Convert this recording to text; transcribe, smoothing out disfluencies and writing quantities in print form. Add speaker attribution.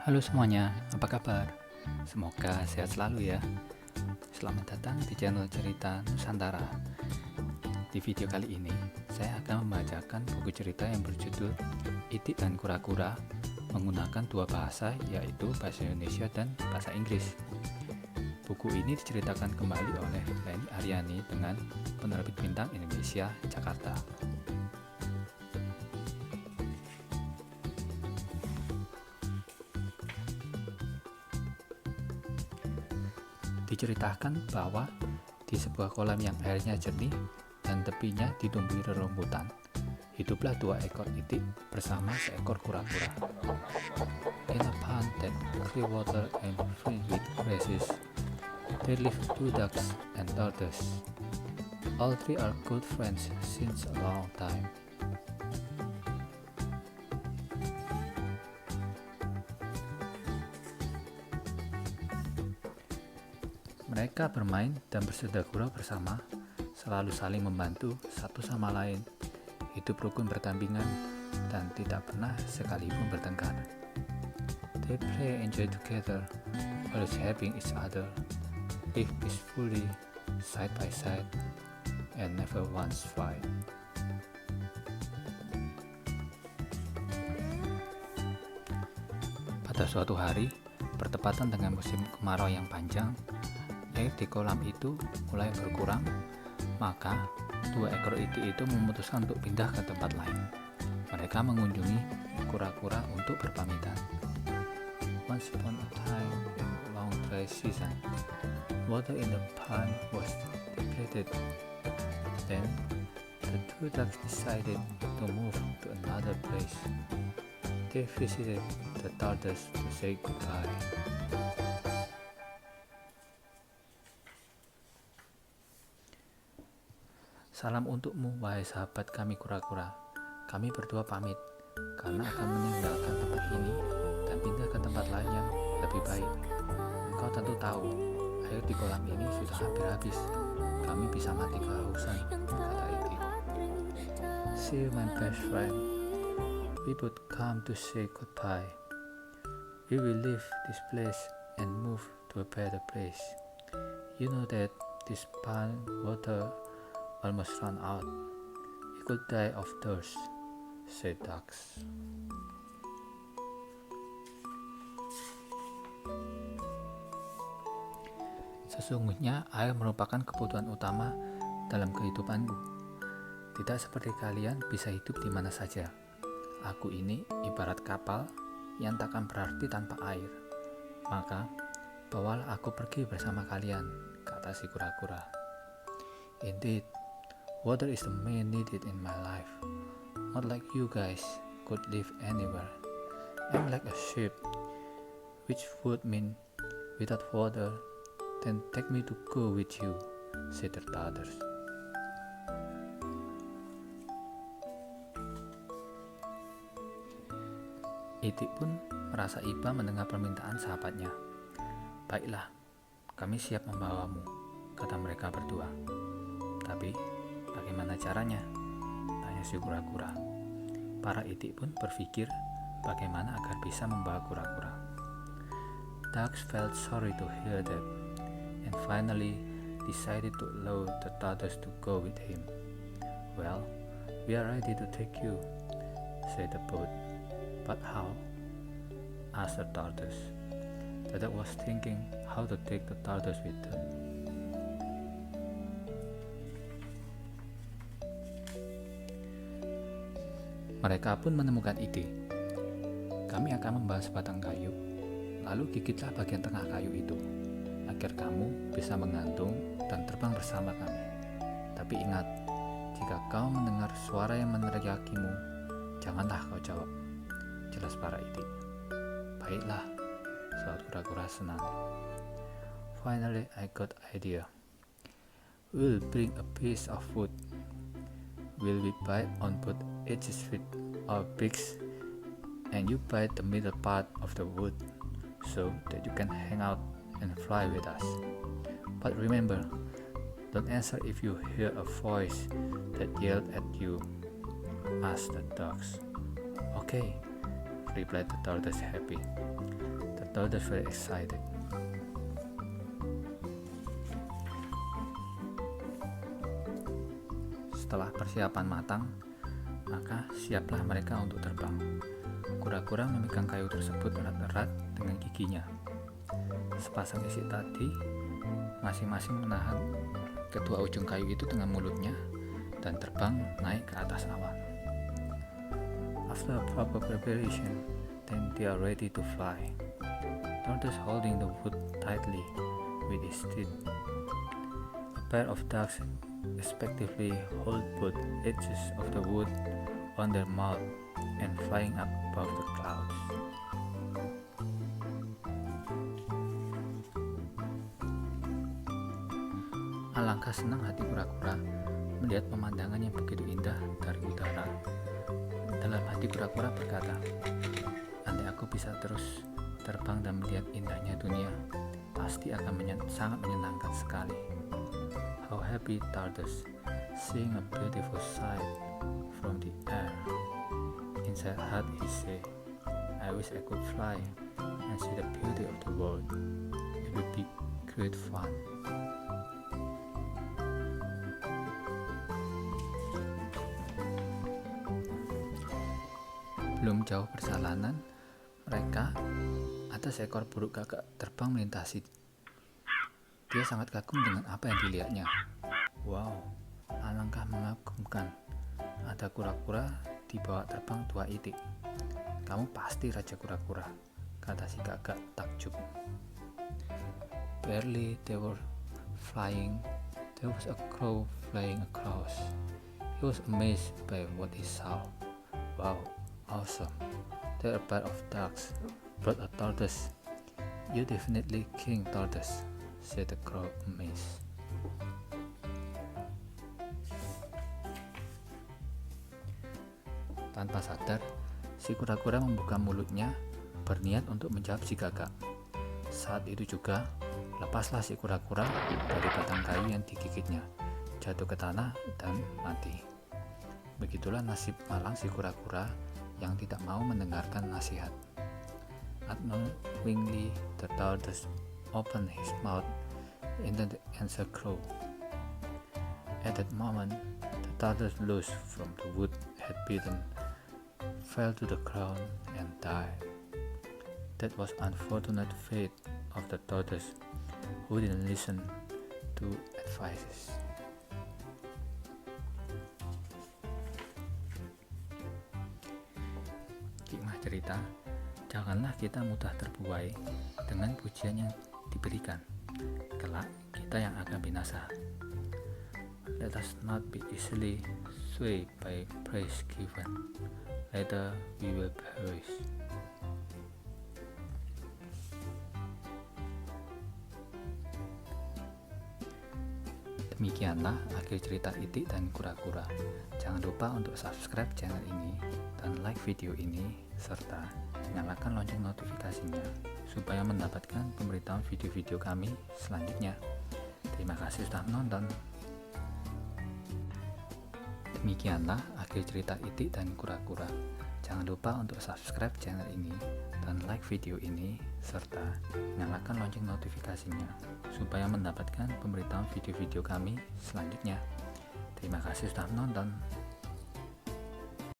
Speaker 1: Halo semuanya, apa kabar? Semoga sehat selalu ya. Selamat datang di channel Cerita Nusantara. Di video kali ini, saya akan membacakan buku cerita yang berjudul Itik dan Kura-Kura menggunakan dua bahasa, yaitu bahasa Indonesia dan bahasa Inggris. Buku ini diceritakan kembali oleh Leni Aryani dengan penerbit Bintang Indonesia, Jakarta. Diceritakan bahwa di sebuah kolam yang airnya jernih dan tepinya ditumbuhi rerumputan, hiduplah dua ekor itik bersama seekor kura-kura. In a pond that clear water and filled with grasses, there live two ducks and tortoise. All three are good friends since a long time. Mereka bermain dan bersenda-gurau bersama, selalu saling membantu satu sama lain, hidup rukun berdampingan, dan tidak pernah sekalipun bertengkar. They play and enjoy together, always helping each other, live peacefully, side by side, and never once fight. Pada suatu hari, bertepatan dengan musim kemarau yang panjang, air di kolam itu mulai berkurang, maka dua ekor itik itu memutuskan untuk pindah ke tempat lain. Mereka mengunjungi kura-kura untuk berpamitan. Once upon a time, in long dry season, water in the pond was depleted. Then, the two ducks decided to move to another place. They visited the tortoise to say goodbye. Salam untukmu, wahai sahabat kami kura-kura. Kami berdua pamit, karena akan meninggalkan tempat ini dan pindah ke tempat lain yang lebih baik. Engkau tentu tahu, air di kolam ini sudah hampir habis. Kami bisa mati kehausan, kata itik. See you, my best friend. We both come to say goodbye. We will leave this place and move to a better place. You know that this pond water almost run out. We could die of thirst, said ducks. Sesungguhnya air merupakan kebutuhan utama dalam kehidupanku. Tidak seperti kalian bisa hidup di mana saja. Aku ini ibarat kapal yang takkan berarti tanpa air. Maka, bawalah aku pergi bersama kalian, kata si kura-kura. Indeed, water is the main needed in my life. Not like you guys could live anywhere. I'm like a ship, which would mean without water, then take me to go with you, said the tortoise. Itik pun merasa iba mendengar permintaan sahabatnya. Baiklah, kami siap membawamu, kata mereka berdua. Tapi, bagaimana caranya? Tanya si kura-kura. Para itik pun berpikir bagaimana agar bisa membawa kura-kura. Ducks felt sorry to hear that, and finally decided to allow the tortoise to go with him. Well, we are ready to take you, said the boat. But how? Asked the tortoise. The duck was thinking how to take the tortoise with them. Mereka pun menemukan ide. Kami akan membawa sebatang kayu, lalu gigitlah bagian tengah kayu itu, agar kamu bisa menggantung dan terbang bersama kami. Tapi ingat, jika kau mendengar suara yang meneriakimu, janganlah kau jawab, jelas para itik. Baiklah, saut kura-kura senang. Finally, I got idea. We'll bring a piece of wood. Will we bite on both edges with our beaks, and you bite the middle part of the wood, so that you can hang out and fly with us. But remember, don't answer if you hear a voice that yelled at you, asked the ducks. Okay, replied the tortoise happy. tortoise very excited. Setelah persiapan matang, maka siaplah mereka untuk terbang. Kura-kura memegang kayu tersebut erat-erat dengan giginya. Sepasang isi tadi masing-masing menahan kedua ujung kayu itu dengan mulutnya dan terbang naik ke atas awan. After a proper preparation, then they are ready to fly. Tortoise holding the wood tightly with his teeth. A pair of ducks respectively hold both edges of the wood on their mouth and flying up above the clouds. Alangkah senang hati kura-kura melihat pemandangan yang begitu indah dari udara. Dalam hati kura-kura berkata, andai aku bisa terus terbang dan melihat indahnya dunia, pasti akan sangat menyenangkan sekali. How happy tortoise, seeing a beautiful sight from the air. Inside heart he say, I wish I could fly and see the beauty of the world. It would be great fun. Belum jauh perjalanan, mereka ada seekor burung gagak terbang melintasi. Dia sangat kagum dengan apa yang dilihatnya. Wow, alangkah mengagumkan. Ada kura-kura dibawa terbang tua itik. Kamu pasti raja kura-kura, kata si gagak takjub. Barely they were flying, there was a crow flying across. He was amazed by what he saw. Wow, awesome. There a pair of ducks brought a tortoise. You definitely king tortoise, said the crow amazed. Tanpa sadar, si kura-kura membuka mulutnya berniat untuk menjawab si gagak. Saat itu juga, lepaslah si kura-kura dari batang kayu yang digigitnya, jatuh ke tanah dan mati. Begitulah nasib malang si kura-kura yang tidak mau mendengarkan nasihat. Unknowingly, the tortoise opened his mouth and the answer crow. At that moment, the tortoise loose from the wood had bitten, fell to the ground and died. That was unfortunate fate of the tortoise who didn't listen to advices. Hikmah cerita, janganlah kita mudah terbuai dengan pujian yang diberikan. Kelak kita yang akan binasa. Let us not be easily swayed by praise given. Later we will perish. Demikianlah akhir cerita Itik dan Kura-Kura. Jangan lupa untuk subscribe channel ini dan like video ini serta nyalakan lonceng notifikasinya supaya mendapatkan pemberitahuan video-video kami selanjutnya. Terima kasih sudah menonton. Demikianlah akhir cerita Itik dan Kura-Kura. Jangan lupa untuk subscribe channel ini dan like video ini serta nyalakan lonceng notifikasinya supaya mendapatkan pemberitahuan video-video kami selanjutnya. Terima kasih sudah menonton.